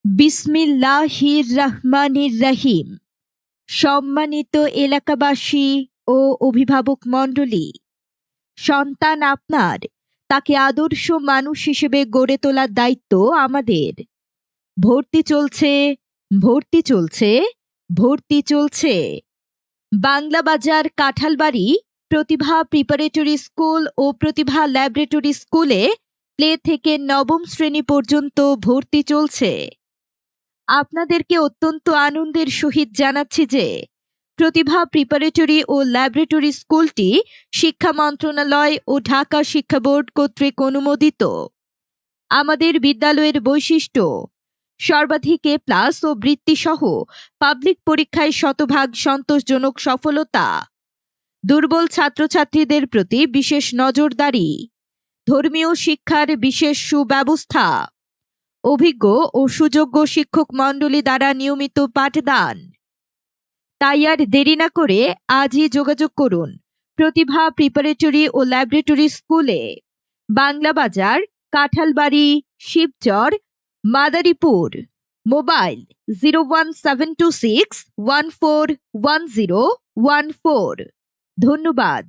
বিসমিল্লাহির রহমানির রহিম। সম্মানিত এলাকাবাসী ও অভিভাবক মণ্ডলী, সন্তান আপনার, তাকে আদর্শ মানুষ হিসেবে গড়ে তোলার দায়িত্ব আমাদের। ভর্তি চলছে, ভর্তি চলছে, ভর্তি চলছে। বাংলা বাজার কাঁঠালবাড়ি প্রতিভা প্রিপারেটরি স্কুল ও প্রতিভা ল্যাবরেটরি স্কুলে প্লে থেকে নবম শ্রেণী পর্যন্ত ভর্তি চলছে। আপনাদেরকে অত্যন্ত আনন্দের সহিত জানাচ্ছি যে প্রতিভা প্রিপারেটরি ও ল্যাবরেটরি স্কুলটি শিক্ষা মন্ত্রণালয় ও ঢাকা শিক্ষা বোর্ড কর্তৃক অনুমোদিত। আমাদের বিদ্যালয়ের বৈশিষ্ট্য: সর্বাধিক A+ ও বৃত্তিসহ পাবলিক পরীক্ষায় শতভাগ সন্তোষজনক সফলতা, দুর্বল ছাত্রছাত্রীদের প্রতি বিশেষ নজরদারি, ধর্মীয় শিক্ষার বিশেষ সুব্যবস্থা, অভিজ্ঞ ও সুযোগ্য শিক্ষক মণ্ডলী দ্বারা নিয়মিত পাঠদান। তাই আর দেরি না করে আজই যোগাযোগ করুন প্রতিভা প্রিপারেটরি ও ল্যাবরেটরি স্কুলে, বাংলা বাজার, কাঁঠালবাড়ি, শিবচর, মাদারীপুর। মোবাইল 01726141014। ধন্যবাদ।